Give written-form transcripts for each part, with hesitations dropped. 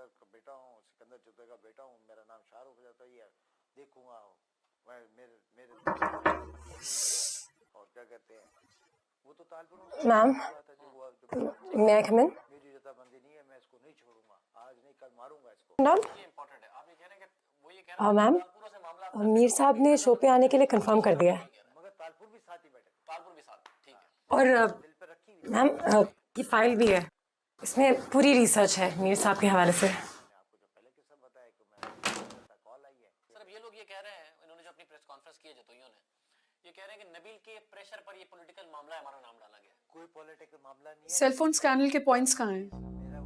सिकंदर का बेटा हूँ, सिकंदर चौधरी का बेटा हूँ, मेरा नाम शाहरुख जाता है, देखूंगा मैं मेरे और क्या कहते हैं वो तो तालपुर मैम, मैं कम इन? मेरी रजामंदी नहीं है, मैं इसको नहीं छोड़ूंगा, आज नहीं कल मारूंगा इसको। ये इंपॉर्टेंट है, आप ये कह रहे हैं कि वो ये कह रहे हैं मैम, तालपुर से मामला मीर साहब ने शो पे आने के लिए कंफर्म कर दिया है। मगर तालपुर भी साथ ही बैठे, तालपुर भी साथ, ठीक है। और दिल पे रखी हुई मैम, ये फाइल भी है, इसमें पूरी रिसर्च है मीर साहब के हवाले से। आपको जो पहले किस्सा बताया कि मैं कॉल आई है। सर अब ये लोग ये कह रहे हैं, इन्होंने जो अपनी प्रेस कॉन्फ्रेंस की है जतोइयों ने, ये कह रहे हैं कि नबील के प्रेशर पर ये पॉलिटिकल मामला है, हमारा नाम डाला गया। कोई पॉलिटिकल मामला नहीं है। सेलफोन स्कैंडल के पॉइंट्स कहाँ हैं? मेरा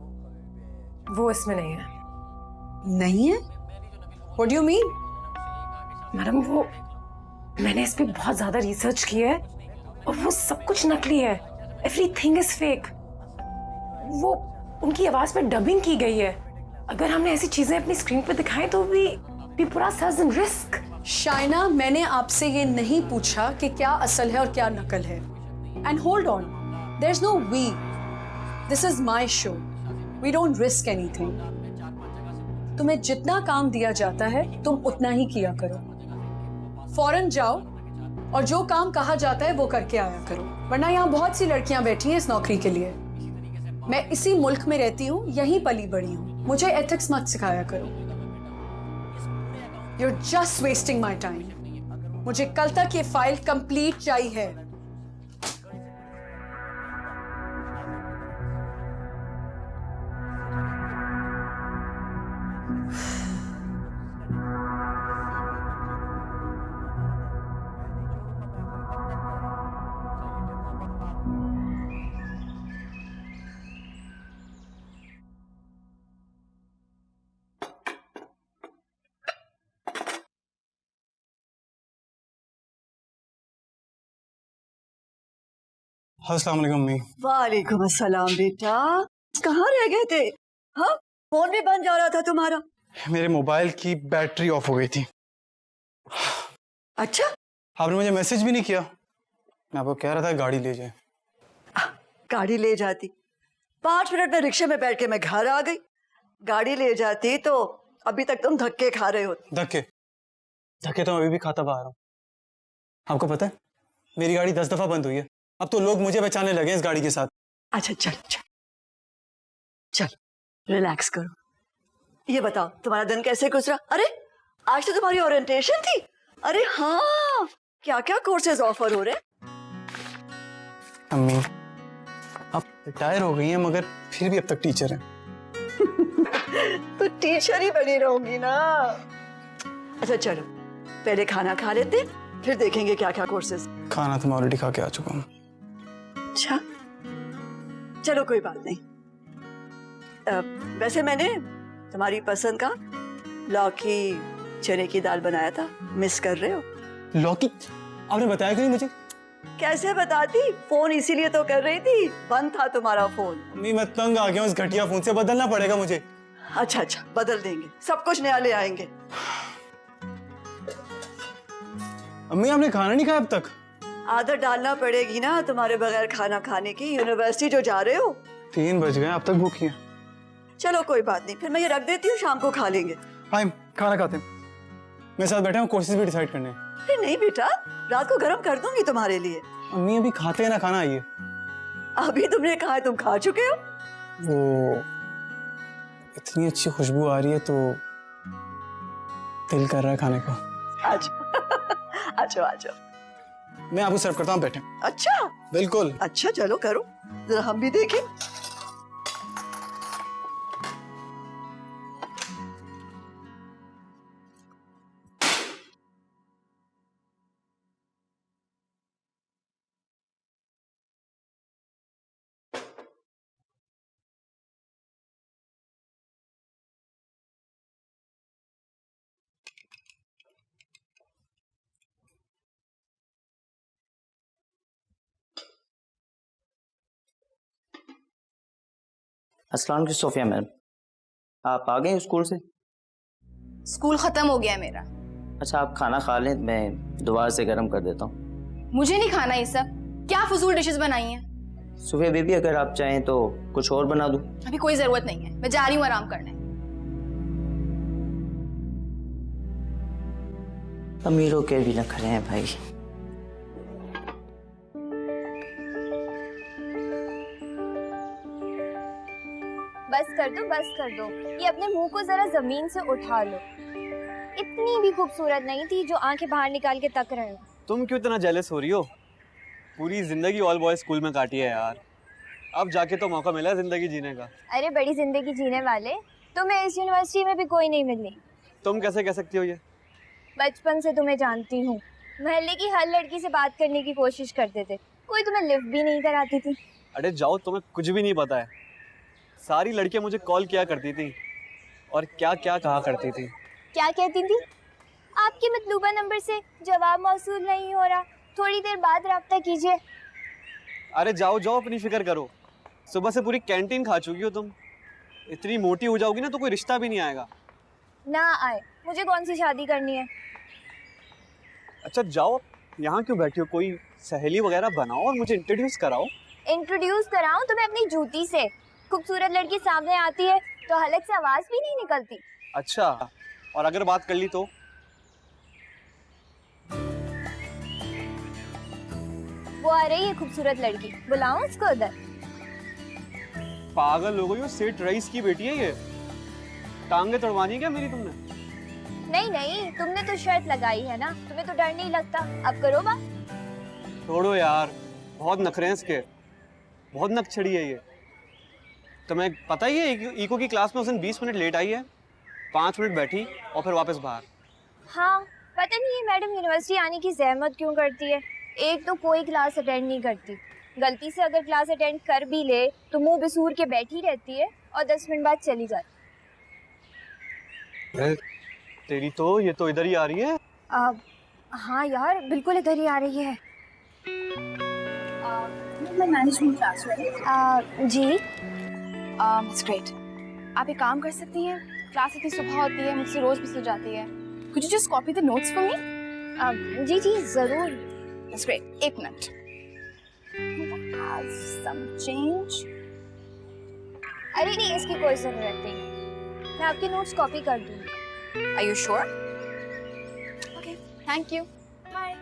वो इसमें नहीं है। नहीं है? What do you mean? Madam, वो मैंने इस पे बहुत ज्यादा रिसर्च की है और वो सब कुछ नकली है। Everything is fake. वो उनकी आवाज पे डबिंग की गई है। अगर हमने ऐसी चीजें अपनी स्क्रीन पे दिखाएं तो भी पूरा सज इन रिस्क। शाइना, मैंने आपसे ये नहीं पूछा कि क्या असल है और क्या नकल है। And hold on, there is no we, this is my show, we don't risk anything. तुम्हें जितना काम दिया जाता है तुम उतना ही किया करो। फौरन जाओ और जो काम कहा जाता है वो करके आया करो, वरना यहाँ बहुत सी लड़कियां बैठी हैं इस नौकरी के लिए। मैं इसी मुल्क में रहती हूँ, यहीं पली बड़ी हूँ, मुझे एथिक्स मत सिखाया करो। You're just wasting my time. मुझे कल तक ये फाइल कंप्लीट चाहिए। अस्सलाम वालेकुम अम्मी। वालेकुम अस्सलाम बेटा, कहाँ रह गए थे? हाँ, फोन भी बंद जा रहा था तुम्हारा। मेरे मोबाइल की बैटरी ऑफ हो गई थी। अच्छा, आपने मुझे मैसेज भी नहीं किया। मैं आपको कह रहा था गाड़ी ले जाए। गाड़ी ले जाती, 5 मिनट में रिक्शे में बैठ के मैं घर आ गई। गाड़ी ले जाती तो अभी तक तुम धक्के खा रहे हो। धक्के धक्के तो मैं अभी भी खाता हुआ आ रहा हूँ। आपको पता है मेरी गाड़ी 10 दफा बंद हुई है। अब तो लोग मुझे पहचानने लगे इस गाड़ी के साथ। अच्छा चल चल चल, रिलैक्स करो। ये बताओ तुम्हारा दिन कैसे गुजरा? अरे आज तो तुम्हारी ओरिएंटेशन थी। अरे हाँ, क्या क्या कोर्सेज ऑफर हो रहे हैं? अम्मी आप रिटायर हो गई हैं मगर फिर भी अब तक टीचर हैं। तो टीचर ही बनी रहूंगी ना। अच्छा चलो, पहले खाना खा लेते, फिर देखेंगे क्या क्या कोर्सेज। खाना तो मैं ऑलरेडी खा के आ चुका हूँ। अच्छा चलो कोई बात नहीं। वैसे मैंने तुम्हारी पसंद का लौकी चने की दाल बनाया था, मिस कर रहे हो? लौकी? आपने बताया क्यों नहीं मुझे? कैसे बताती, फोन इसीलिए तो कर रही थी, बंद था तुम्हारा फोन। अम्मी मैं तंग आ गया हूँ इस घटिया फोन से, बदलना पड़ेगा मुझे। अच्छा अच्छा, बदल देंगे, सब कुछ नया ले आएंगे। अम्मी आपने खाना नहीं खाया अब तक? आदत डालना पड़ेगी ना तुम्हारे बगैर खाना खाने की। यूनिवर्सिटी जो जा रहे हो। 3 बज गए, अब तक भूखी हैं। चलो कोई बात नहीं, फिर मैं ये रख देती हूँ, शाम को खा लेंगे। हाँ खाना खाते हैं। मेरे साथ बैठे हैं, कोर्सेज भी डिसाइड करने हैं। अरे नहीं बेटा, रात को गर्म कर दूंगी तुम्हारे लिए। अम्मी अभी खाते हैं ना खाना, आइए। अभी तुमने कहा है तुम खा चुके हो। वो इतनी अच्छी खुशबू आ रही है तो दिल कर रहा है खाने को। अच्छा अच्छा अच्छा, मैं आपको सर्व करता हूँ, बैठे। अच्छा बिल्कुल। अच्छा चलो करो, जरा हम भी देखें। अस्सलाम वालेकुम सोफिया मैम, आप आ गए स्कूल से? स्कूल खत्म हो गया है मेरा। अच्छा आप खाना खा लें, मैं दोबारा से गर्म कर देता हूँ। मुझे नहीं खाना ये सब, क्या फजूल डिशेस बनाई हैं। सोफिया बेबी अगर आप चाहें तो कुछ और बना दूँ? अभी कोई जरूरत नहीं है, मैं जा रही हूँ आराम करने। अमीरों के भी नखरे हैं भाई। बस कर दो, ये अपने मुंह को जरा जमीन से उठा लो। इतनी भी खूबसूरत नहीं थी जो आंखें बाहर निकाल के तक रहे हो। तुम क्यों इतना जेलस हो रही हो? पूरी जिंदगी ऑल बॉयज स्कूल में काटी है यार, अब जाके तो मौका मिला है जिंदगी जीने का। अरे बड़ी जिंदगी जीने वाले तुम्हें इस यूनिवर्सिटी में भी कोई नहीं मिलनी। तुम कैसे कह सकती हो ये? बचपन से तुम्हें जानती हूँ, मोहल्ले की हर लड़की से बात करने की कोशिश करते थे, कोई तुम्हें लिफ्ट भी नहीं कराती थी। अरे जाओ, तुम्हें कुछ भी नहीं पता है। सारी लड़कियां मुझे कॉल किया करती थी और क्या क्या कहा करती थी। क्या कहती थी? आपके मतलूबा नंबर से जवाब मौसूल नहीं हो रहा, थोड़ी देर बाद रब्ता कीजिए। अरे जाओ जाओ, अपनी फिक्र करो। सुबह से पूरी कैंटीन खा चुकी हो तुम। इतनी मोटी हो जाओगी ना तो कोई रिश्ता भी नहीं आएगा। ना आए, मुझे कौन सी शादी करनी है। अच्छा जाओ, यहाँ क्यों बैठी हो? कोई सहेली वगैरह बनाओ और मुझे इंट्रोड्यूस कराओ। इंट्रोड्यूस कराऊं तुम्हें अपनी जूती से? खूबसूरत लड़की सामने आती है तो हलक से आवाज भी नहीं निकलती। अच्छा, और अगर बात कर ली तो? वो आ रही है खूबसूरत लड़की, बुलाऊं उसको उधर? पागल हो गई हो, सेठ रईस की बेटी है ये। टांगे तड़वानी है क्या मेरी तुमने? नहीं नहीं, तुमने तो शर्त लगाई है ना, तुम्हें तो डर नहीं लगता। अब करो बात। छोड़ो यार, बहुत नखरे हैं इसके, बहुत नक चढ़ी है ये। तुम्हें पता ही है इको की क्लास में उस दिन 20 मिनट लेट आई है, 5 मिनट बैठी और फिर वापस बाहर। हाँ, पता नहीं ये मैडम यूनिवर्सिटी आने की जहमत क्यों करती है। एक तो कोई क्लास अटेंड नहीं करती, गलती से अगर क्लास अटेंड कर भी ले तो मुंह बिसूर के बैठी रहती है और 10 मिनट बाद चली जाती। तेरी तो ये तो इधर ही आ रही है। हाँ यार, बिल्कुल इधर ही आ रही है। Management class ji it's great. आप एक काम कर सकती हैं, क्लास इतनी सुबह होती है, मुझसे रोज मिस हो जाती है। Could you just copy the notes for me? जी जी जरूर। It's great. एक मिनट, सम चेंज। अरे नहीं, इसकी कोई जरूरत नहीं, मैं आपके नोट्स कॉपी कर दूंगी। Are you sure? Okay, thank you. Bye.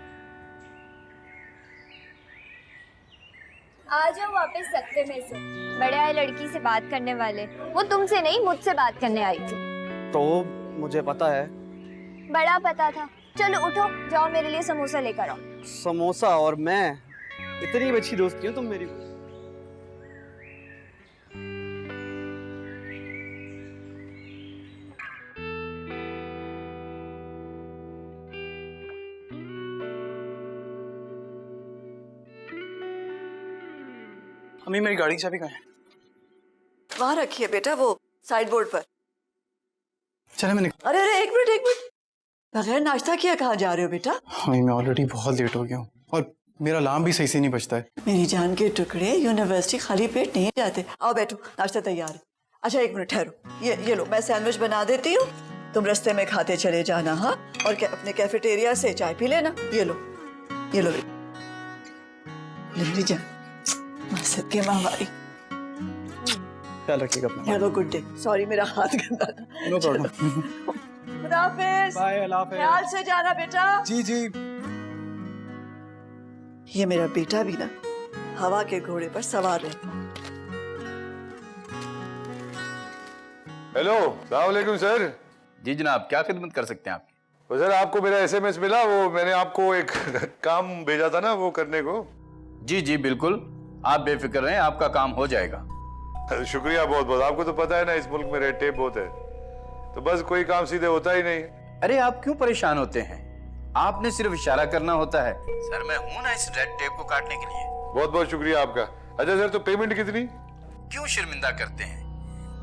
आ जाओ वापस सकते में से। बड़े आए लड़की से बात करने वाले, वो तुमसे नहीं मुझसे बात करने आई थी। तो मुझे पता है। बड़ा पता था। चलो उठो, जाओ मेरे लिए समोसा लेकर आओ। समोसा और मैं? इतनी अच्छी दोस्ती हो तुम मेरी। अम्मी मेरी गाड़ी की चाबी कहाँ है? वहां रखी है बेटा, वो साइड बोर्ड पर। चले मैं निकल। अरे अरे, एक मिनट, बगैर नाश्ता किया कहाँ जा रहे हो बेटा? अम्मी मैं ऑलरेडी बहुत लेट हो गया हूँ और मेरा अलार्म भी सही से नहीं बजता है। मेरी जान के टुकड़े, यूनिवर्सिटी खाली पेट नहीं जाते। आओ बैठो, नाश्ता तैयार है। अच्छा एक मिनट ठहरो, ये लो, मैं सैंडविच बना देती हूँ, तुम रास्ते में खाते चले जाना। हाँ, और अपने कैफेटेरिया से चाय पी लेना। ये लो लवली जान, मसद के माहवारी। ख्याल रखिएगा अपना। Have a good day. Sorry मेरा हाथ गंदा था। No problem. खुदा हाफिज। बाय, अल्लाह हाफिज। ख्याल से जाना बेटा। जी जी। ये मेरा बेटा भी ना हवा के घोड़े पर सवार रहता। हेलो, अस्सलाम वालेकुम सर। जी जनाब, क्या खिदमत कर सकते हैं आपकी? वो सर आपको मेरा एसएमएस मिला, वो मैंने आपको एक काम भेजा था ना वो करने को। जी जी बिल्कुल, आप बेफिक्र रहें, आपका काम हो जाएगा। शुक्रिया बहुत बहुत। आपको तो पता है ना इस मुल्क में रेड टेप बहुत है, तो बस कोई काम सीधे होता ही नहीं। अरे आप क्यों परेशान होते हैं, आपने सिर्फ इशारा करना होता है। सर मैं हूं ना इस रेड टेप को काटने के लिए। बहुत बहुत शुक्रिया आपका। अच्छा सर, तो पेमेंट कितनी? क्यों शर्मिंदा करते हैं,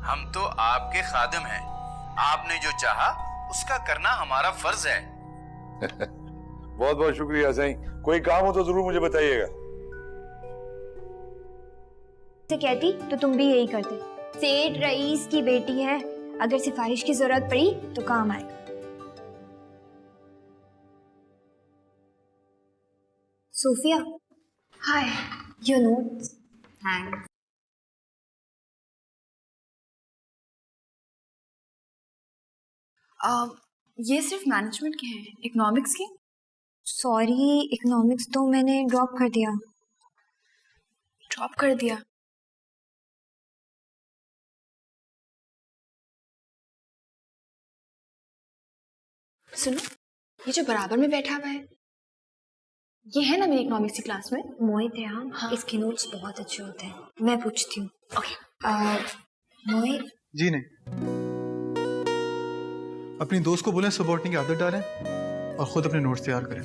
हम तो आपके खादिम हैं, आपने जो चाहा उसका करना हमारा फर्ज है। बहुत बहुत शुक्रिया। सही कोई काम हो तो जरूर मुझे बताइएगा। से कहती तो तुम भी यही करते। सेठ रईस की बेटी है, अगर सिफारिश की जरूरत पड़ी तो काम आएगा। Sofia, hi, your notes. Thanks. ये सिर्फ मैनेजमेंट के हैं, इकोनॉमिक्स की? सॉरी, इकोनॉमिक्स तो मैंने ड्रॉप कर दिया। ड्रॉप कर दिया? सुनो, ये जो बराबर में बैठा हुआ है, ये है ना मेरी इकोनॉमिक्स की क्लास में? मोहित है। हाँ, इसके नोट्स बहुत अच्छे होते हैं, मैं पूछती हूँ। ओके मोहित। जी नहीं, अपनी दोस्त को बोलें सबॉर्डिनेट की आदत डालें और खुद अपने नोट्स तैयार करें।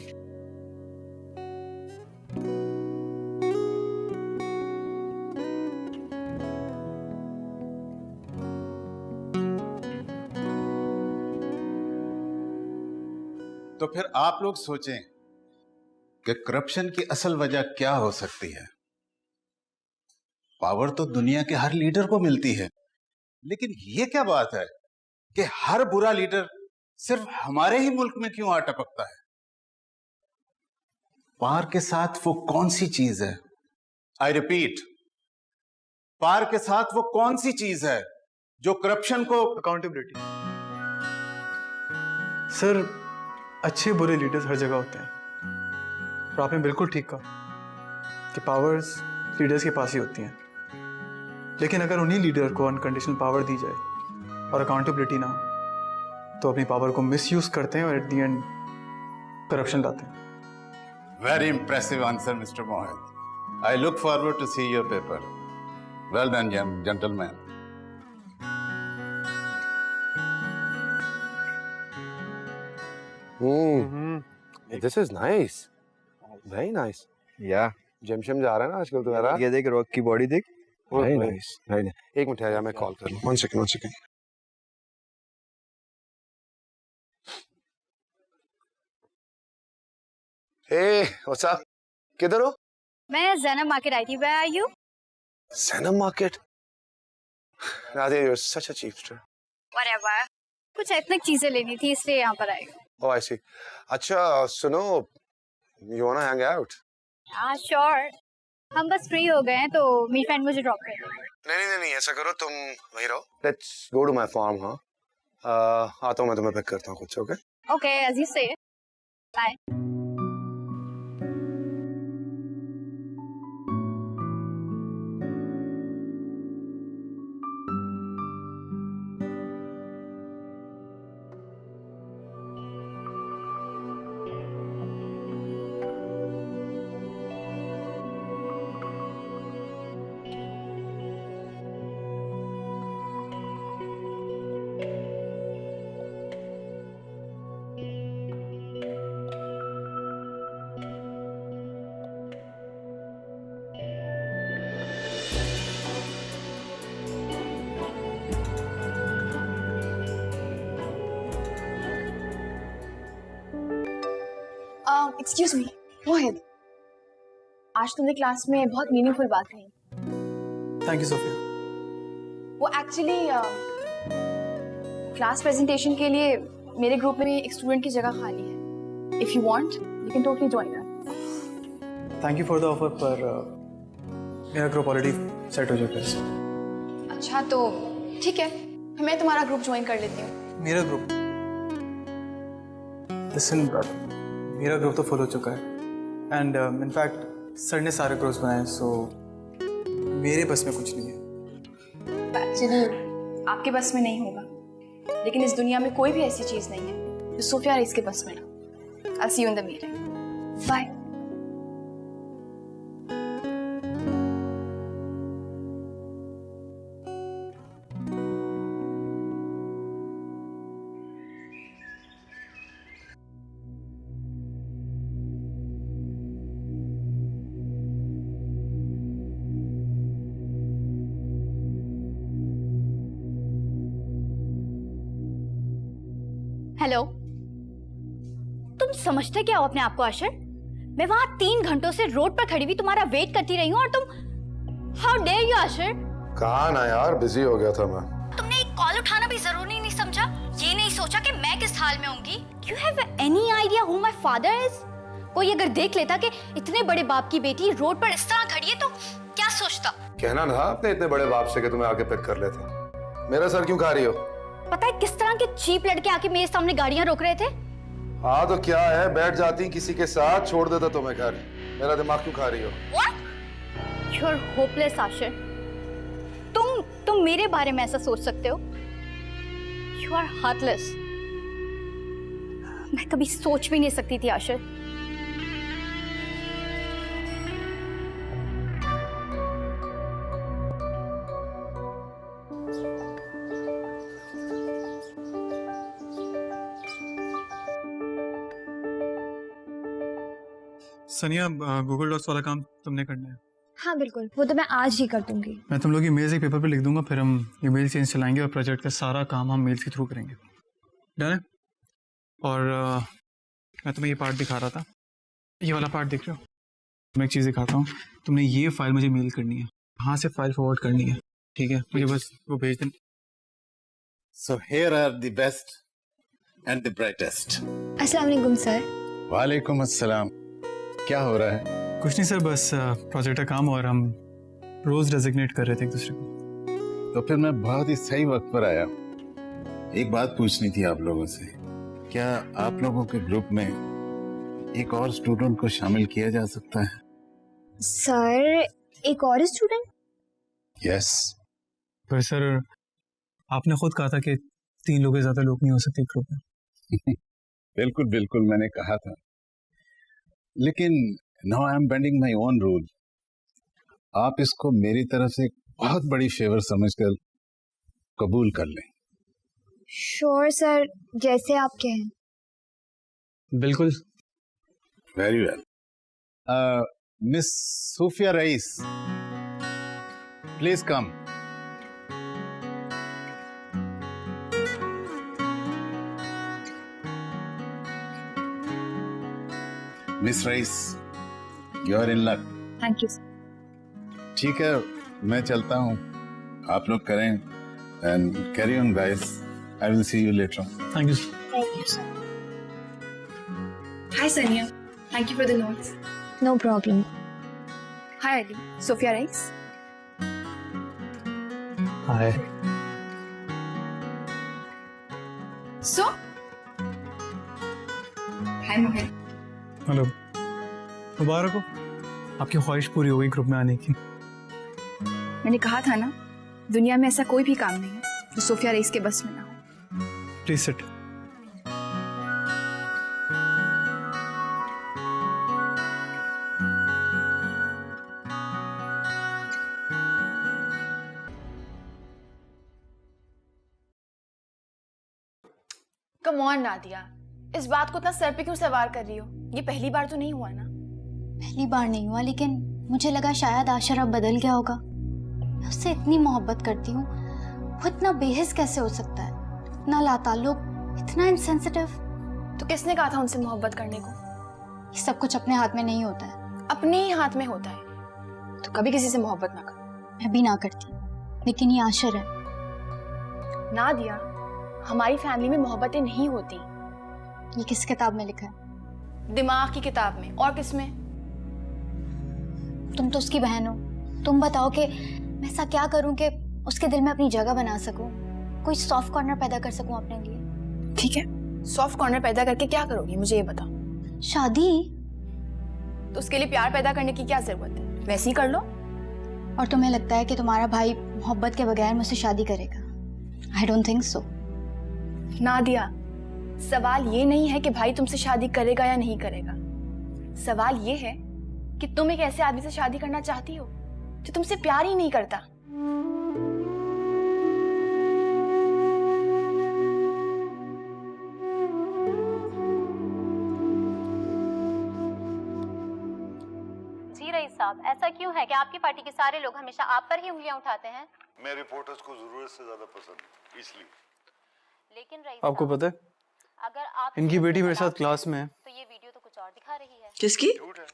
तो फिर आप लोग सोचें कि करप्शन की असल वजह क्या हो सकती है। पावर तो दुनिया के हर लीडर को मिलती है, लेकिन ये क्या बात है कि हर बुरा लीडर सिर्फ हमारे ही मुल्क में क्यों आ टपकता है? पावर के साथ वो कौन सी चीज है, आई रिपीट, पावर के साथ वो कौन सी चीज है जो करप्शन को? अकाउंटेबिलिटी। सर, अच्छे बुरे लीडर्स हर जगह होते हैं, और आपने बिल्कुल ठीक कहा कि पावर्स लीडर्स के पास ही होती हैं, लेकिन अगर उन्हीं लीडर को अनकंडीशनल पावर दी जाए और अकाउंटेबिलिटी ना हो तो अपनी पावर को मिसयूज करते हैं और एट द एंड करप्शन लाते हैं। Very impressive answer, Mr. Mohit. I look forward to see your paper. Well done, young gentleman. This is nice. Very nice. Yeah. Gym शिम जा रहा है ना आजकल तो यार। ये देख, रॉक की बॉडी देख। Very nice. Very nice. एक मिनट यार, मैं कॉल कर लूँ। One second. Hey, what's up? किधर हो? मैं ज़ैनब मार्केट आई थी। Where are you? Zenham Market. Radhe, you're such a cheapster. Whatever. कुछ एथनिक चीजें लेनी थी इसलिए यहाँ पर आई। Oh, I see. अच्छा, सुनो, you wanna hang out? हाँ, sure. हम बस फ्री हो गए हैं तो मेरी फ्रेंड मुझे ड्रॉप कर देगी। नहीं, ऐसा करो, तुम वहीं रहो। Let's go to my farm, हाँ? आता हूँ, मैं तुम्हें पिक करता हूँ खुद से, okay? Okay, as you say. Bye. Excuse me Mohit, आज तुमने क्लास में बहुत मीनिंगफुल बात कही। Thank you Sophia. वो एक्चुअली क्लास प्रेजेंटेशन के लिए मेरे ग्रुप में एक स्टूडेंट की जगह खाली है। If you want you can totally join us. Thank you for the offer, पर मेरा ग्रुप ऑलरेडी सेट हो चुका है। अच्छा तो ठीक है, मैं तुम्हारा ग्रुप ज्वाइन कर लेती हूँ। मेरा ग्रुप? लिसन ब्रदर, मेरा ग्रुप तो फुल हो चुका है, एंड इनफैक्ट सर ने सारे ग्रुप्स बनाए, सो मेरे बस में कुछ नहीं है। एक्चुअली आपके बस में नहीं होगा, लेकिन इस दुनिया में कोई भी ऐसी चीज नहीं है जो सोफिया रेस के बस में ना। I'll see you in the meeting. Bye. Hello, तुम समझते क्या हो अपने आप को आशर? मैं वहां 3 घंटों से रोड पर खड़ी हुई तुम्हारा वेट करती रही हूँ और तुम हाउ डेयर यू आशर? कहा ना यार, बिजी हो गया था मैं। तुमने एक कॉल उठाना भी जरूरी नहीं समझा? ये नहीं सोचा कि मैं किस हाल में होंगी? You have any idea who my father is? कोई अगर देख लेता कि इतने बड़े बाप की बेटी रोड पर इस तरह खड़ी है तो क्या सोचता? कहना ना अपने इतने बड़े बाप से कि तुम्हें आके पिक कर लेते। मेरा सर क्यों खा रही हो? पता है किस तरह के चीप लड़के आके मेरे सामने गाड़ियां रोक रहे थे? हाँ तो क्या है, बैठ जाती किसी के साथ, छोड़ देता तुम्हें घर। मेरा दिमाग क्यों खा रही हो? You are hopeless Ashir. तुम मेरे बारे में ऐसा सोच सकते हो? You are heartless. मैं कभी सोच भी नहीं सकती थी आशिर। सनिया, गूगल डॉक्स वाला काम तुमने करना है। हाँ बिल्कुल, वो तो मैं आज ही कर दूंगी। मैं तुम लोग ईमेल्स एक पेपर पे लिख दूंगा, फिर हम ईमेल चेंज चलाएंगे और प्रोजेक्ट का सारा काम हम मेल्स के थ्रू करेंगे। डन है? और मैं तुम्हें ये पार्ट दिखा रहा था, ये वाला पार्ट देख रहे हो? मैं एक चीज़ दिखाता हूँ, तुमने ये फाइल मुझे मेल करनी है, कहाँ से फाइल फॉरवर्ड करनी है, ठीक है? मुझे बस वो भेज देना। So here are the best and the brightest. अस्सलाम वालेकुम सर। वालेकुम अस्सलाम। क्या हो रहा है? कुछ नहीं सर, बस प्रोजेक्ट का काम और हम रोज डेजिग्नेट कर रहे थे एक दूसरे को। तो फिर मैं बहुत ही सही वक्त पर आया। एक बात पूछनी थी आप लोगों से, क्या आप लोगों के ग्रुप में एक और स्टूडेंट को शामिल किया जा सकता है? सर, एक और स्टूडेंट? यस। पर सर, आपने खुद कहा था कि 3 लोग से ज्यादा लोग नहीं हो सकते ग्रुप में। बिल्कुल बिल्कुल, मैंने कहा था, लेकिन now I am bending my own rule. आप इसको मेरी तरफ से एक बहुत बड़ी फेवर समझकर कबूल कर लें। श्योर सर, जैसे आप कहें। बिल्कुल। Very well. Miss Sufia Rais, please come. Miss Rais, you are in luck. Thank you sir. ठीक है, मैं चलता हूँ, आप लोग करें and carry on guys. I will see you later. Thank you. Thank you sir. Hi Sanya, thank you for the notes. No problem. Hi Ali, Sophia Rice. Hi. So? Hi Mohit. Hello. मुबारक हो, आपकी ख्वाहिश पूरी हो गई group में आने की। मैंने कहा था ना, दुनिया में ऐसा कोई भी काम नहीं है जो सोफिया रईस के बस में ना हो। Please sit. Come on Nadia, इस बात को इतना सर पे क्यों सवार कर रही हो? ये पहली बार तो नहीं हुआ ना? पहली बार नहीं हुआ, लेकिन मुझे लगा शायद आशर अब बदल गया होगा। मैं उससे इतनी मोहब्बत करती हूँ, वो इतना बेहिस कैसे हो सकता है? इतना लाताल्लुक, इतना इनसेंसिटिव। तो किसने कहा था उनसे मोहब्बत करने को? ये सब कुछ अपने हाथ में नहीं होता है। अपने ही हाथ में होता है, तो कभी किसी से मोहब्बत ना करो। मैं भी ना करती, लेकिन ये आशर है। नादिया, हमारी फैमिली में मोहब्बतें नहीं होती। ये किस किताब में लिखा है? दिमाग की किताब में। और किस में? तुम तो उसकी बहन हो, तुम बताओ कि मैं ऐसा क्या करूं कि उसके दिल में अपनी जगह बना सकूं, कोई सॉफ्ट कॉर्नर पैदा कर सकूं अपने लिए। ठीक है, सॉफ्ट कॉर्नर पैदा करके क्या करोगी मुझे ये बताओ। शादी। तो उसके लिए प्यार पैदा करने की क्या जरूरत है? वैसे ही कर लो। और तुम्हें लगता है कि तुम्हारा भाई मोहब्बत के बगैर मुझसे शादी करेगा? I don't think so. Nadia, सवाल ये नहीं है कि भाई तुमसे शादी करेगा या नहीं करेगा। सवाल ये है कि तुम एक ऐसे आदमी से शादी करना चाहती हो जो तुमसे प्यार ही नहीं करता। जी रईस साहब, ऐसा क्यों है कि आपकी पार्टी के सारे लोग हमेशा आप पर ही उंगलियां उठाते हैं? मैं रिपोर्टर्स को जरूरत से ज्यादा पसंद हूं, इसलिए। लेकिन रईस आपको साहब, पता है, अगर आप इनकी बेटी मेरे साथ क्लास में है। तो ये वीडियो तो कुछ और दिखा रही है। किसकी? झूठ है,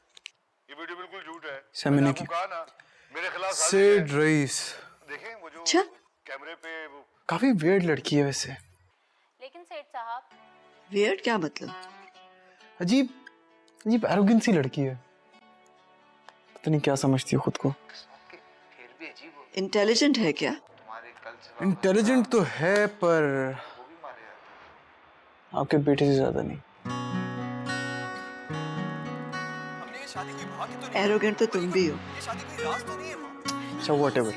ये वीडियो बिल्कुल झूठ है। शमीना की। आपको कहा ना, मेरे खिलाफ सेड रईस। देखें वो जो अच्छा। कैमरे पे वो काफी वियर्ड लड़की है वैसे। लेकिन सेठ साहब, वियर्ड क्या मतलब? अजीब अजीब एरोगेंट सी लड़की है, पता नहीं क्या समझती है खुद को। इंटेलिजेंट है क्या? इंटेलिजेंट तो है पर आपके बेटे से ज्यादा नहीं। एरोगेंट तो तुम भी हो। अच्छा व्हाटएवर।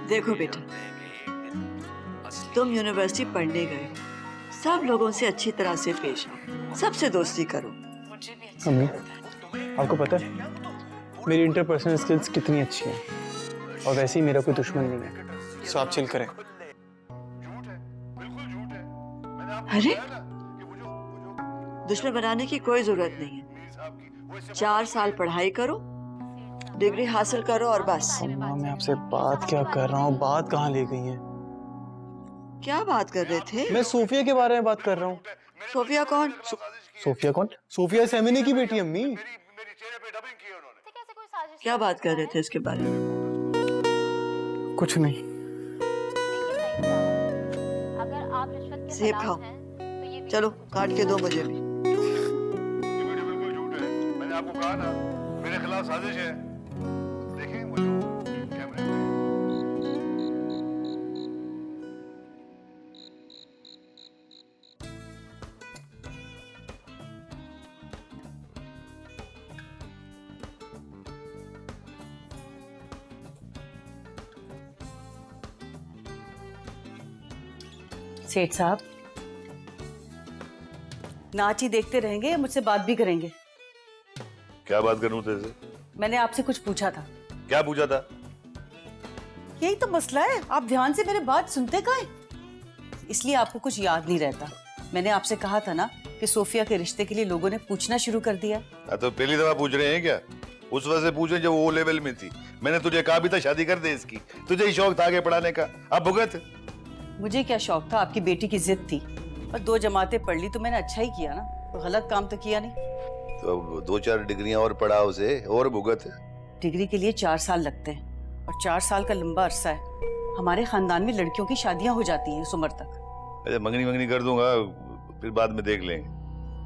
देखो बेटा, तुम यूनिवर्सिटी पढ़ने गए, सब लोगों से अच्छी तरह से पेश आओ, सबसे दोस्ती करो। अम्मी, आपको पता है मेरी इंटरपर्सनल स्किल्स कितनी अच्छी हैं और वैसे ही मेरा कोई दुश्मन नहीं है, सो आप चिल करें। अरे दुश्मन बनाने की कोई जरूरत नहीं है। 4 साल पढ़ाई करो, डिग्री हासिल करो और बस। अम्मा, मैं आपसे बात क्या कर रहा हूँ, बात कहाँ ले गई है? क्या बात कर रहे थे? मैं सोफिया के बारे में बात कर रहा हूँ। सोफिया कौन? सोफिया कौन? सोफिया सेमिनी की बेटी अम्मी। क्या बात कर रहे थे इसके बारे में? कुछ नहीं। अगर आप रिश्वत के सेब खाओ, चलो काट के दो मुझे भी। मैंने आपको कहा ना मेरे खिलाफ साजिश है। देखिए वो जो कैमरे में सेठ साहब, नाच ही देखते रहेंगे या मुझसे बात भी करेंगे? क्या बात करूं तेरे से? मैंने आपसे कुछ पूछा था। क्या पूछा था? यही तो मसला है, आप ध्यान से मेरे बात सुनते काहे? इसलिए आपको कुछ याद नहीं रहता। मैंने आपसे कहा था ना कि सोफिया के रिश्ते के लिए लोगों ने पूछना शुरू कर दिया। तो पहली दफा पूछ रहे हैं क्या? उस वक्त से पूछे जब वो लेवल में थी। मैंने तुझे कहा भी था शादी कर दे इसकी, तुझे ही शौक था आगे पढ़ाने का, अब भुगत। मुझे क्या शौक था, आपकी बेटी की जिद थी और 2 जमातें पढ़ ली तो मैंने अच्छा ही किया ना, तो गलत काम तो किया नहीं। तो 2-4 डिग्रियां और पढ़ा उसे और भुगत। डिग्री के लिए 4 साल लगते हैं और 4 साल का लंबा अरसा है। हमारे खानदान में लड़कियों की शादियां हो जाती हैं इस उम्र तक। अरे मंगनी कर दूंगा, फिर बाद में देख लेंगे।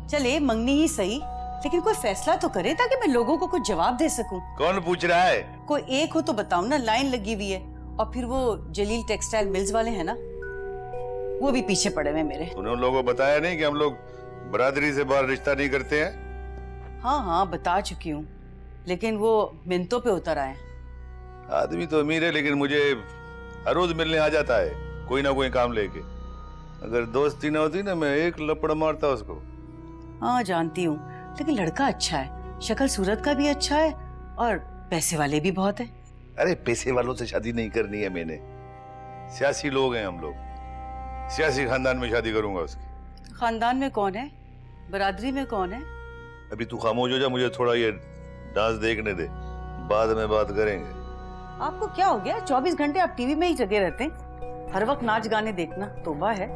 चले मंगनी ही सही, लेकिन कोई फैसला तो करे ताकि मैं लोगों को कुछ जवाब दे सकूं। कौन पूछ रहा है? कोई एक हो तो बताओ ना, लाइन लगी हुई है। और फिर वो जलील टेक्सटाइल मिल्स वाले हैं ना, वो भी पीछे पड़े हुए मेरे। तूने उन लोगों को बताया नहीं कि हम लोग बरादरी से बाहर रिश्ता नहीं करते हैं? हाँ बता चुकी हूँ, लेकिन वो मिन्नतों पे उतर आए। आदमी तो अमीर है, लेकिन मुझे हर रोज मिलने आ जाता है कोई ना कोई काम लेके। अगर दोस्ती ना होती ना, मैं एक लपड़ मारता उसको। हाँ जानती हूँ, लेकिन लड़का अच्छा है, शक्ल सूरत का भी अच्छा है और पैसे वाले भी बहुत है। अरे पैसे वालों से शादी नहीं करनी है मैंने, सियासी लोग हैं हम लोग, सियासी खानदान में शादी करूंगा उसकी। खानदान में कौन है, बरादरी में कौन है? अभी तू खामोश हो जा, मुझे थोड़ा ये डांस देखने दे, बाद में बात करेंगे। आपको क्या हो गया? 24 घंटे आप टीवी में ही जगे रहते हैं, हर वक्त नाच गाने देखना तौबा है।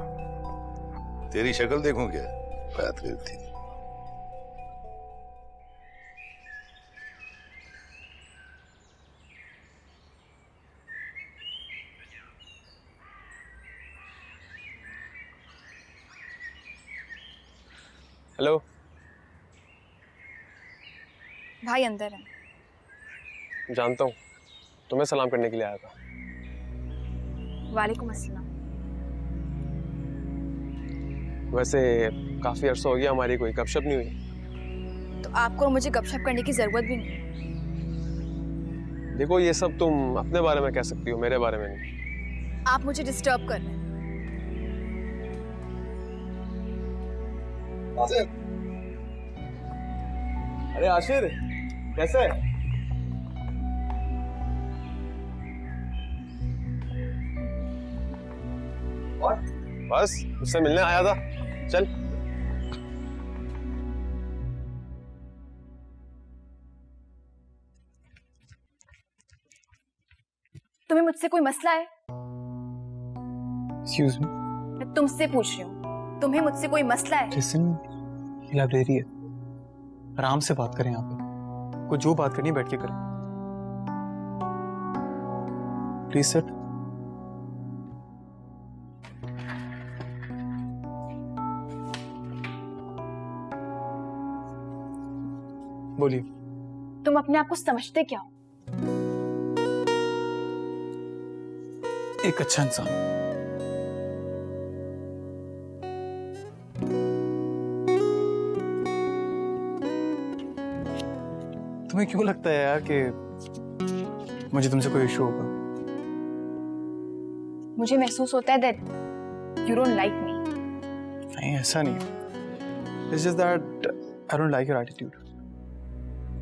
तेरी शक्ल देखूं क्या बात करती? हेलो भाई अंदर है। जानता हूँ, तुम्हें सलाम करने के लिए आया था। वालेकुम अस्सलाम। वैसे काफी अरसा हो गया हमारी कोई गपशप नहीं हुई। तो आपको और मुझे गपशप करने की जरूरत भी नहीं है। देखो ये सब तुम अपने बारे में कह सकती हो, मेरे बारे में नहीं। आप मुझे डिस्टर्ब कर रहे हैं। अरे आशिर, कैसे है? बस उससे मिलने आया था, चल। तुम्हें मुझसे कोई मसला है? Excuse me? मैं तुमसे पूछ रही हूँ, तुम्हें मुझसे कोई मसला है? Listen, लाइब्रेरी है, आराम से बात करें यहाँ पे। कोई जो बात करनी है बैठ के करें। Please sit. बोलिए। तुम अपने आप को समझते क्या हो? एक अच्छा इंसान। तुम्हें क्यों लगता है यार कि मुझे तुमसे कोई इशू होगा? मुझे महसूस होता है that you don't like me. नहीं, ऐसा नहीं है। It's just that I don't like your attitude.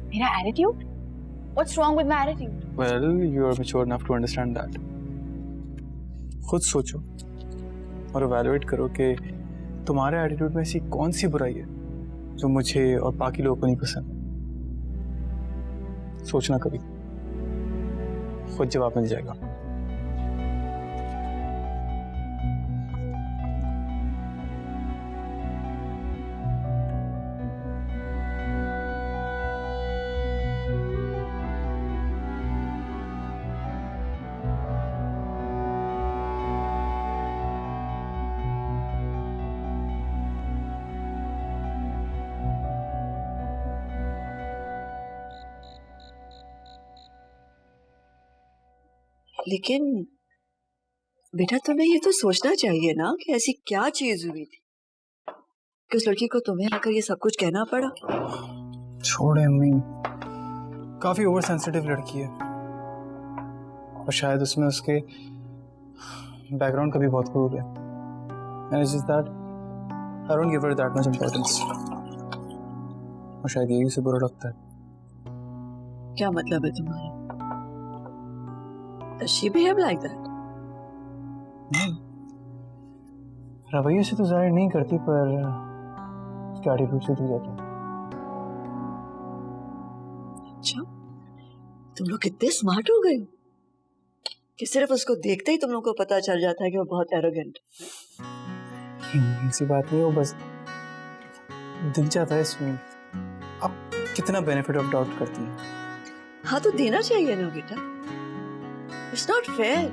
मेरा attitude? What's wrong with my attitude? Well, you are mature enough to understand that. खुद सोचो और evaluate करो कि तुम्हारे एटीट्यूड में ऐसी कौन सी बुराई है जो मुझे और बाकी लोगों को नहीं पसंद। सोचना कभी, खुद जवाब मिल जाएगा। लेकिन बेटा तुम्हें ये तो सोचना चाहिए ना कि ऐसी क्या चीज हुई थी कि उस लड़की को तुम्हें आकर ये सब कुछ कहना पड़ा। छोड़े अम्मी, काफी ओवर सेंसिटिव लड़की है और शायद उसमें उसके बैकग्राउंड का भी बहुत कसूर है। And it's just that I don't give her that much importance. और शायद यही उसे बुरा लगता है। क्या मतलब है तुम्हारा? Does she behave like that? रवैये से तो जाहिर नहीं करती, पर उसके एटीट्यूड से दूर जाता है। अच्छा, तुम लोग कितने स्मार्ट हो गए कि सिर्फ उसको देखते ही तुम लोग को पता चल जाता है कि वो बहुत एरोगेंट। ऐसी बात नहीं, वो बस दिख जाता है इसमें। अब कितना बेनिफिट ऑफ डाउट करती है। हाँ तो देना चाहिए ना बेटा। इट्स नॉट फेयर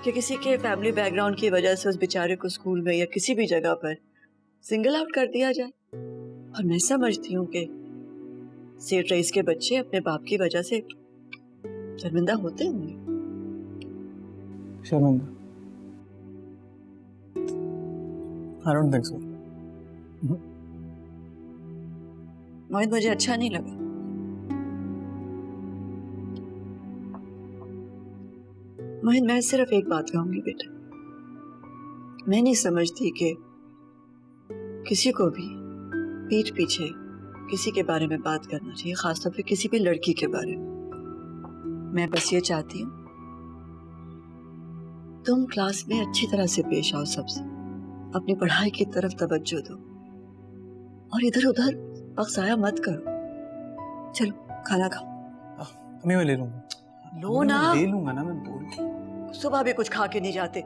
कि किसी के फैमिली बैकग्राउंड की वजह से उस बेचारे को स्कूल में या किसी भी जगह पर सिंगल आउट कर दिया जाए। और मैं समझती हूँ कि सेठ रईस के बच्चे अपने बाप की वजह से शर्मिंदा होते होंगे। शर्मिंदा? I don't think so. मोहित, मुझे अच्छा नहीं लगा। मोहित, मैं सिर्फ एक बात कहूंगी बेटा, मैं नहीं समझती कि किसी को भी पीठ पीछे किसी के बारे में बात करना चाहिए, खासतौर पे किसी भी लड़की के बारे में। मैं बस ये चाहती हूँ तुम क्लास में अच्छी तरह से पेश आओ, सबसे अपनी पढ़ाई की तरफ तवज्जो दो और इधर उधर वक्त ज़ाया मत करो। चलो खाना खाओ। मैं ले लूंगा। लो ना। ले लूंगा ना, मैं बोल। सुबह भी कुछ खा के नहीं जाते।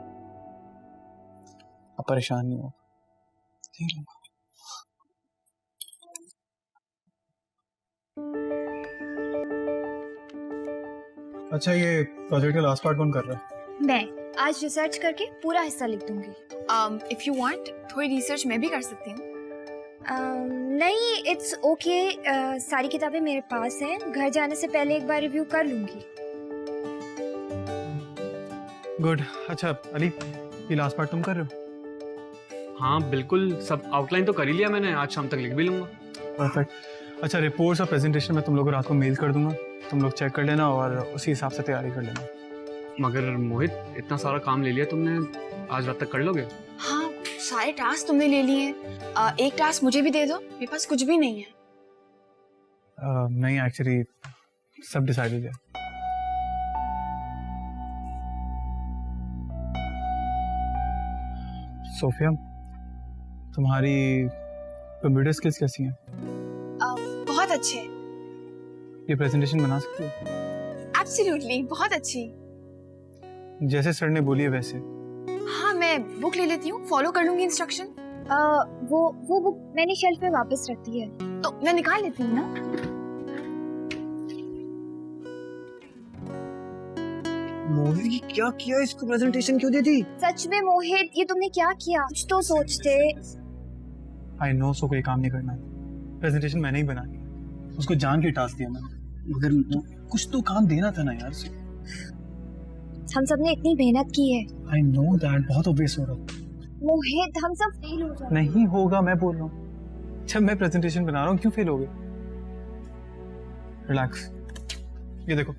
अब परेशान नहीं हो, ले लूंगा। अच्छा, ये प्रोजेक्ट का लास्ट पार्ट कौन कर रहा है? मैं आज रिसर्च करके पूरा हिस्सा लिख दूंगी। इफ यू वांट थोड़ी रिसर्च मैं भी कर सकती हूँ। नहीं, इट्स ओके। सारी किताबें मेरे पास हैं, घर जाने से पहले एक बार रिव्यू कर लूंगी। गुड। अच्छा अली, ये लास्ट पार्ट तुम कर रहे हो? हाँ बिल्कुल, सब आउटलाइन तो कर ही लिया मैंने, आज शाम तक लिख भी लूंगा। परफेक्ट। अच्छा, रिपोर्ट्स और प्रेजेंटेशन मैं तुम लोगों को रात को मेल कर दूंगा, तुम लोग चेक कर लेना और उसी हिसाब से तैयारी कर लेना। मगर मोहित, इतना सारा काम ले लिया तुमने, आज रात तक कर लोगे? हाँ, सारे टास्क तुमने ले लिए हैं। एक टास्क मुझे भी दे दो, मेरे पास कुछ भी नहीं है। नहीं, एक्चुअली सब डिसाइडेड है। सोफिया, तुम्हारी कंप्यूटर स्किल्स कैसी हैं? बहुत अच्छे। ये प्रेजेंटेशन बना सकती हो? एब्सोल्युटली, बहुत अच्छी। जैसे सर ने बोली है वैसे? हाँ, मैं बुक ले लेती हूँ, फॉलो कर लूंगी इंस्ट्रक्शन। वो बुक मैंने शेल्फ में वापस रख दी है, तो मैं निकाल लेती हूँ ना। मोहित, ये क्या किया? इसको प्रेजेंटेशन क्यों दे दी? सच में मोहित, ये तुमने क्या किया? कुछ तो सोचते। आई नो, सो कोई काम नहीं करना, प्रेजेंटेशन मैंने ही बनानी है, उसको जान के टास्क दिया मैंने। मगर कुछ तो काम देना था ना यार। हम सब ने इतनी मेहनत की है। आई नो दैट, बहुत ऑब्वियस हो रहा है। मोहित, हम सब फेल हो जाएंगे। नहीं होगा, मैं बोल रहा हूँ। जब मैं प्रेजेंटेशन बना रहा हूँ, क्यों फेल हो गए? रिलैक्स, ये देखो।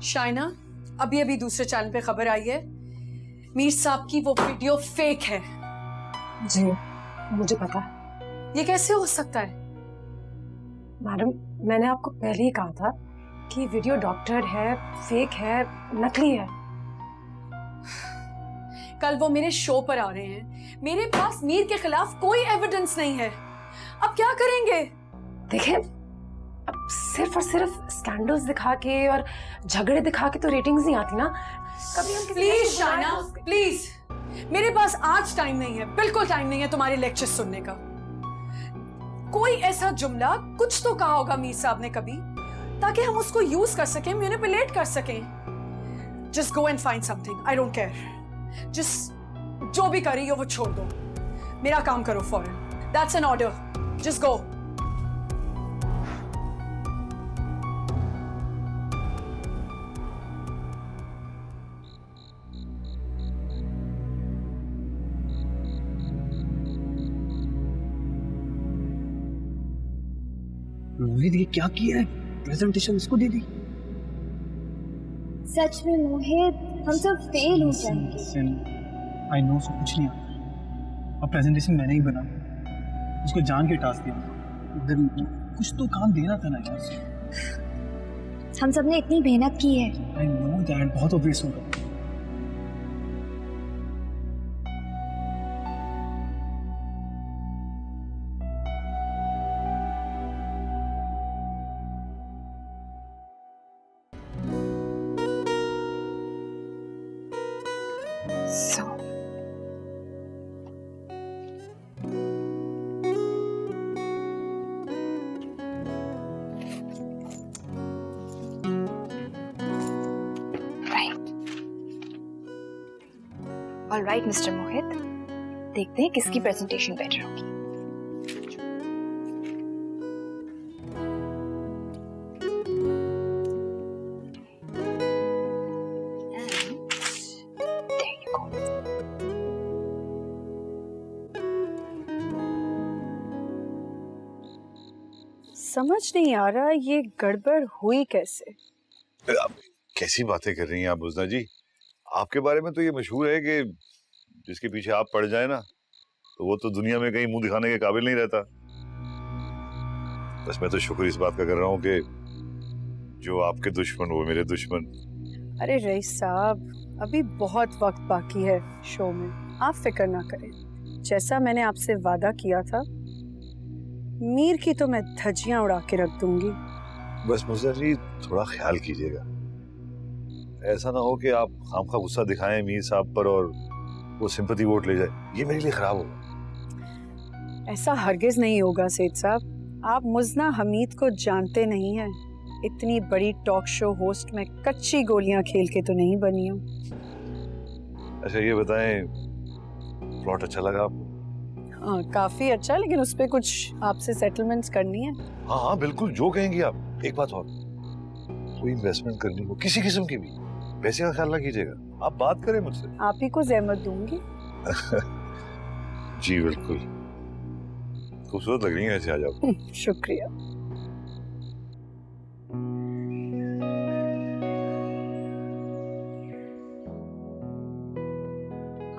शाइना, अभी अभी दूसरे चैनल पे खबर आई है, मीर साहब की वो वीडियो फेक है। जी मुझे पता है। ये कैसे हो सकता है? मैडम, मैंने आपको पहले ही कहा था कि वीडियो डॉक्टर है, फेक है, नकली है। कल वो मेरे शो पर आ रहे हैं, मेरे पास मीर के खिलाफ कोई एविडेंस नहीं है। अब क्या करेंगे? देखिए, अब सिर्फ और सिर्फ स्कैंडल्स दिखा के और झगड़े दिखा के तो रेटिंग्स नहीं आती ना। कभी हम प्लीज शाइना, प्लीज, मेरे पास आज टाइम नहीं है, बिल्कुल टाइम नहीं है तुम्हारे लेक्चर सुनने का। कोई ऐसा जुमला कुछ तो कहा होगा मीर साहब ने कभी, ताकि हम उसको यूज कर सकें, मैनिपुलेट कर सकें। Just go and find something, I don't care. Just जो भी कर रही हो वो छोड़ दो, मेरा काम करो फौरन। That's an order, just go. Rohit, ये क्या किया है? प्रेजेंटेशन उसको दे दी। सच में मोहित, हम सब फेल हो जाएंगे। आई नो, सब कुछ नहीं आता। अब प्रेजेंटेशन मैंने ही बना, उसको जान के टास्क दिया। कुछ तो काम देना था ना यार। हम सब ने इतनी मेहनत की है। आई नो दैट, बहुत ऑब्वियस हो रहा है। ऑलराइट मिस्टर मोहित, देखते हैं किसकी प्रेजेंटेशन बेटर होगी। समझ नहीं आ रहा ये गड़बड़ हुई कैसे। आप कैसी बातें कर रही हैं आप बुजना जी? आपके बारे में तो ये मशहूर है कि जिसके पीछे आप पड़ जाए ना, तो वो तो दुनिया में कहीं मुंह दिखाने के काबिल नहीं रहता। बस मैं तो शुक्र इस बात का कर रहा हूँ कि जो आपके दुश्मन वो मेरे दुश्मन। अरे रईस साहब, अभी बहुत वक्त बाकी है शो में, आप फिक्र ना करें। जैसा मैंने आपसे वादा किया था, मीर की तो मैं धज्जियां उड़ा के रख दूंगी। बस मुझे जी थोड़ा ख्याल कीजिएगा, ऐसा ना हो कि आप खामखा गुस्सा दिखाएं मीर साहब पर और वो सिंपैथी वोट ले जाए। ये मेरे लिए खराब होगा। ऐसा हरगिज नहीं होगा सेठ साहब। आप मुजना हमीद को जानते नहीं हैं। इतनी बड़ी टॉक शो होस्ट में कच्ची गोलियां खेल के तो नहीं बनी हूँ। अच्छा ये बताएं, प्लॉट अच्छा लगा आपको? हाँ काफी अच्छा, लेकिन उस पे कुछ आपसे सेटलमेंट्स करनी है। हाँ हाँ बिल्कुल, जो कहेंगी आप। एक बात और, कोई इन्वेस्टमेंट करनी हो किसी किस्म की भी, पैसे का ख्याल ना कीजिएगा, आप बात करें मुझसे। आप ही को जहमत दूंगी। जी बिल्कुल, खूबसूरत लग रही है ऐसे, आ जाओ। शुक्रिया।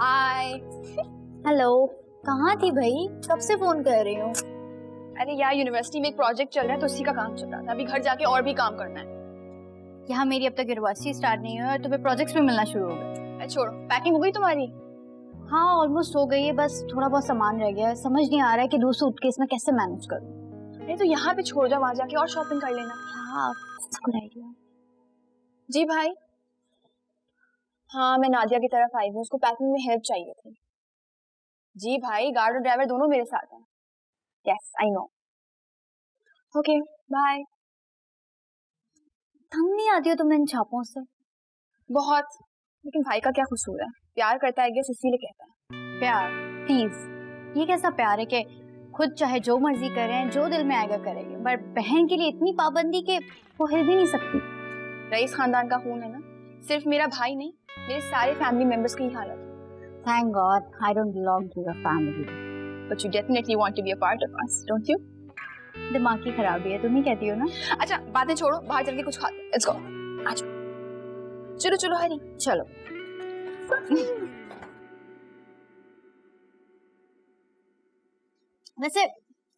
हाय। हेलो, कहाँ थी भाई? कब से फोन कर रही हूँ? अरे यार, यूनिवर्सिटी में एक प्रोजेक्ट चल रहा है तो उसी का काम चल रहा था। अभी घर जाके और भी काम करना है। यहाँ मेरी अब तक यूनिवर्सिटी स्टार्ट नहीं हुई और तुम्हें प्रोजेक्ट्स भी मिलना शुरू हो गए। अरे छोड़ो, पैकिंग हो गई तुम्हारी? हाँ ऑलमोस्ट हो गई है, बस थोड़ा बहुत सामान रह गया है। समझ नहीं आ रहा है कि 2 सूटकेस में कैसे मैनेज करूँ। अरे तो यहाँ पे छोड़ जाओ, वहां जाके और शॉपिंग कर लेना। हाँ गुड आइडिया। जी भाई। हाँ मैं नादिया की तरफ आई हूँ, उसको पैकिंग में हेल्प चाहिए थी। जी भाई, गार्ड और ड्राइवर दोनों मेरे साथ हैं। Yes I know. Okay bye. थम नहीं आती हो तुम इन छापों से? बहुत। लेकिन भाई का क्या कसूर है? प्यार करता है, गेस इसीलिए कहता है। प्यार? प्लीज, ये कैसा प्यार है कि खुद चाहे जो मर्जी करें, जो दिल में आएगा करेंगे, पर बहन के लिए इतनी पाबंदी के वो हिल भी नहीं सकती। रईस खानदान का खून है ना, सिर्फ मेरा भाई नहीं, मेरे सारे फैमिली मेंबर्स की ही हालत है। Thank God I don't belong to your family. But you definitely want to be a part of us, don't you? दिमाग की खराबी है, तुम ही कहती हो ना। अच्छा बातें छोड़ो, बाहर चल के कुछ खाते हैं। Let's go. आ जाओ। चलो चलो हरी। चलो। वैसे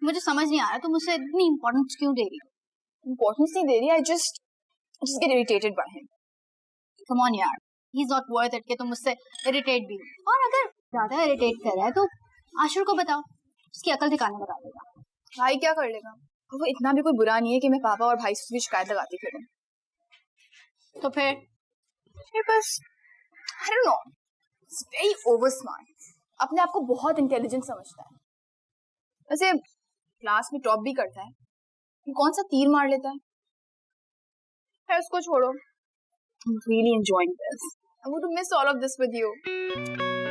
मुझे समझ नहीं आ रहा तुम मुझसे इतनी इम्पोर्टेंस क्यों दे रही हो? Importance नहीं दे रही, I just get irritated by him. Come on यार, he's not worth it कि तुम मुझसे इरिटेट भी हो। और अगर ज्यादा इरिटेट कर रहा है तो आशुर को बताओ, उसकी अकल ठिकाने लगा देगा। भाई क्या कर लेगा? वो इतना भी कोई बुरा नहीं है कि मैं पापा और भाई से भी शिकायत लगाती फिरूं। तो फिर बस I don't know, he's very over smart. अपने आप को बहुत इंटेलिजेंट समझता है। वैसे क्लास में टॉप भी करता है, कौन सा तीर मार लेता है। है उसको छोड़ो। I'm really enjoying this. I want to miss all of this with you.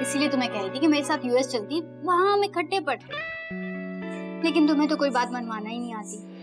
इसीलिए तो मैं कह रही थी कि मेरे साथ यूएस चलती, वहां हम इकट्ठे पढ़ते। लेकिन तुम्हें तो कोई बात मनवाना ही नहीं आती।